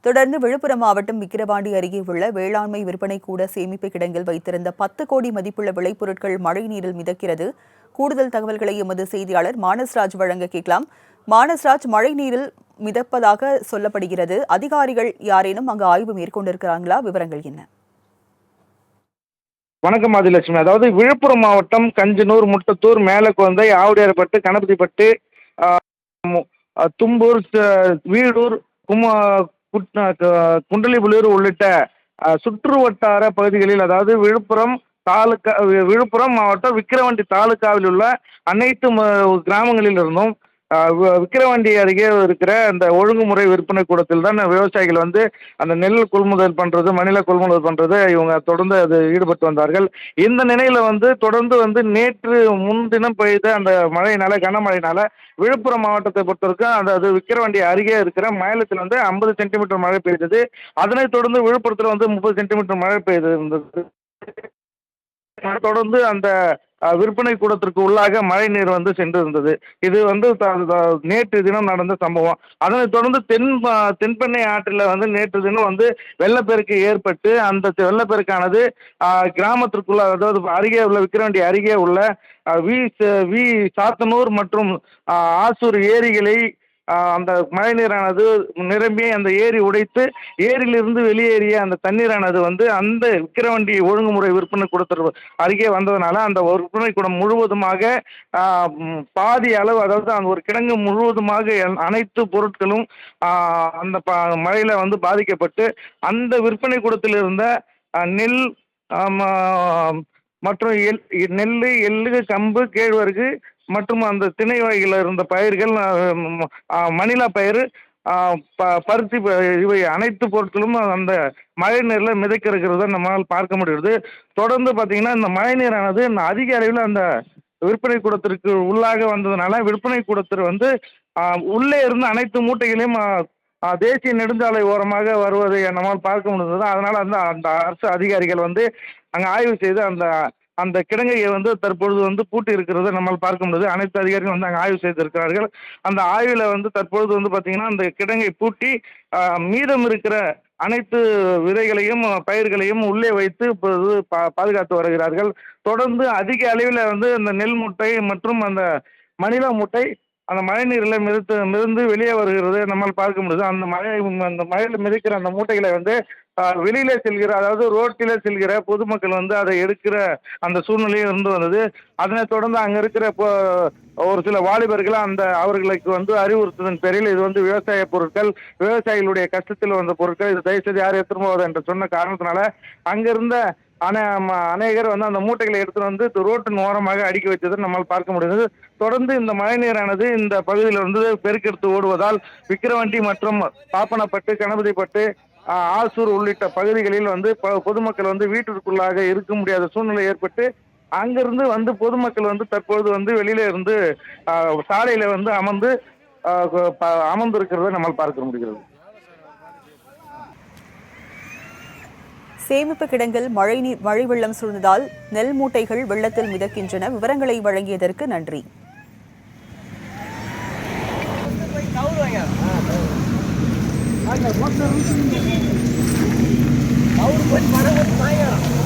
தொடர்ந்து விழுப்புரம் மாவட்டம் விக்கிரவாண்டி அருகே உள்ள வேளாண்மை விற்பனை கூட சேமிப்பு கிடங்கில் வைத்திருந்த 10 கோடி மதிப்புள்ள விளைபொருட்கள் மழை நீரில் மிதக்கிறது. கூடுதல் தகவல்களை எமது செய்தியாளர் மானஸ்ராஜ் வழங்க கேட்கலாம். மானஸ்ராஜ், மழை நீரில் மிதப்பதாக சொல்லப்படுகிறது. அதிகாரிகள் யாரேனும் அங்கு ஆய்வு மேற்கொண்டிருக்கிறாங்களா? விவரங்கள் என்ன? வணக்கம் ஆதிலட்சுமி. அதாவது விழுப்புரம் மாவட்டம் கஞ்சனூர், முட்டத்தூர், மேலக்குழந்தை, ஆவுடையார்பட்டு, கணபதிப்பட்டு, தும்பூர், வீடூர், குண்டலிபுலூர் உள்ளிட்ட சுற்று வட்டார பகுதிகளில், அதாவது விழுப்புரம் மாவட்டம் விக்கிரவாண்டி தாலுக்காவில் உள்ள அனைத்து கிராமங்களில் இருந்தும் விக்கிரவாண்டி அருகே இருக்கிற அந்த ஒழுங்குமுறை விற்பனை கூடத்தில் தான் விவசாயிகள் அந்த நெல் கொள்முதல் பண்ணுறது, மணில கொள்முதல் பண்ணுறது இவங்க தொடர்ந்து அது ஈடுபட்டு வந்தார்கள். இந்த நிலையில் தொடர்ந்து நேற்று முன்தினம் பெய்த அந்த மழையினால, கனமழையினால விழுப்புரம் மாவட்டத்தை பொறுத்தவரைக்கும் அது விக்கிரவாண்டி அருகே இருக்கிற மயிலத்தில் 50 சென்டிமீட்டர் மழை பெய்தது. அதனைத் தொடர்ந்து விழுப்புரத்தில் 30 சென்டிமீட்டர் மழை பெய்திருந்தது. தொடர்ந்து அந்த விற்பனை கூடத்திற்கு உள்ளாக மழை நீர் சென்றிருந்தது. இது நேற்று தினம் நடந்த சம்பவம். அதனைத் தொடர்ந்து தென்பெண்ணை ஆற்றில் நேற்று தினம் வெள்ளப்பெருக்கு ஏற்பட்டு அந்த வெள்ளப்பெருக்கானது கிராமத்திற்குள்ள, அதாவது அருகே உள்ள விக்கிரவாண்டி அருகே உள்ள வி சாத்தனூர் மற்றும் ஆசூர் ஏரிகளை அந்த மழை நீரானது நிரம்பி அந்த ஏரி உடைத்து ஏரியிலிருந்து வெளியேறிய அந்த தண்ணீரானது அந்த விக்கிரவாண்டி ஒழுங்குமுறை விற்பனை கூடத்திற்கு அருகே வந்ததுனால அந்த விற்பனை கூடம் முழுவதுமாக பாதி அளவு, அதாவது அந்த ஒரு கிடங்கு முழுவதுமாக அனைத்து பொருட்களும் அந்த மழையில பாதிக்கப்பட்டு அந்த விற்பனை கூடத்தில் இருந்த நெல் மற்றும் நெல், எள்ளு, கம்பு, கேழ்வரகு மற்றும் அந்த திணை வகையில் இருந்த பயிர்கள், மணிலா பயிர், பருத்தி, இவை அனைத்து பொருட்களும் அந்த மழை நீரில் மிதக்கிறத நம்மளால் பார்க்க முடியுது. தொடர்ந்து பார்த்தீங்கன்னா இந்த மழை நீரானது அதிக அளவில் அந்த விற்பனை கூடத்திற்கு உள்ளாக வந்ததுனால விற்பனை கூடத்தில் உள்ளே இருந்து அனைத்து மூட்டைகளையும் தேசிய நெடுஞ்சாலை ஓரமாக வருவதை நம்மால் பார்க்க முடிந்தது. அதனால் அந்த அரசு அதிகாரிகள் அங்கே ஆய்வு செய்து அந்த கிடங்கை தற்பொழுது பூட்டி இருக்கிறத நம்மால் பார்க்க முடியுது. அனைத்து அதிகாரிகளும் அங்கே ஆய்வு செய்திருக்கிறார்கள். அந்த ஆய்வில் தற்பொழுது பார்த்தீங்கன்னா அந்த கிடங்கை பூட்டி மீதம் இருக்கிற அனைத்து விதைகளையும் பயிர்களையும் உள்ளே வைத்து இப்போது பாதுகாத்து வருகிறார்கள். தொடர்ந்து அதிக அளவில் இந்த நெல் மூட்டை மற்றும் அந்த மணிலா மூட்டை அந்த மழை நீரில் மிதந்து வெளியே வருகிறது நம்மால் பார்க்க முடியுது. அந்த மழையில் மிதக்கிற அந்த மூட்டைகளை வெளியிலே செல்கிற, அதாவது ரோட்டிலே செல்கிற பொதுமக்கள் அதை எடுக்கிற அந்த சூழ்நிலையும் இருந்து வந்தது. அதனைத் தொடர்ந்து அங்கே இருக்கிற ஒரு சில வாலிபர்கள் அவர்களுக்கு அறிவுறுத்தலின் பேரில் இது விவசாய பொருட்கள், விவசாயிகளுடைய கஷ்டத்தில் வந்த பொருட்கள், இது தயவுசெய்து யாரும் எடுத்துன்னு போகாது என்று சொன்ன காரணத்தினால அங்கிருந்த அநேகர் அந்த மூட்டைகளை எடுத்துட்டு ரோட்டின் ஓரமாக அடுக்கி வச்சதை நம்மால் பார்க்க முடியுது. தொடர்ந்து இந்த மழை நீரானது இந்த பகுதியில் பெருக்கெடுத்து ஓடுவதால் விக்கிரவாண்டி மற்றும் பாப்பனப்பட்டு, கணபதிப்பட்டு, ஆசூர் உள்ளிட்ட பகுதிகளில் பொதுமக்கள் வீட்டிற்குள்ளாக இருக்க முடியாத சூழ்நிலை ஏற்பட்டு அங்கிருந்து பொதுமக்கள் தற்பொழுது வெளியில இருந்து சாலையில அமர்ந்திருக்கிறத நம்மால் பார்க்க முடிகிறது. சேமிப்பு கிடங்கில் மழை வெள்ளம் சூழ்ந்ததால் நெல் மூட்டைகள் வெள்ளத்தில் மிதக்கின்றன. விவரங்களை வழங்கியதற்கு நன்றி. அவர்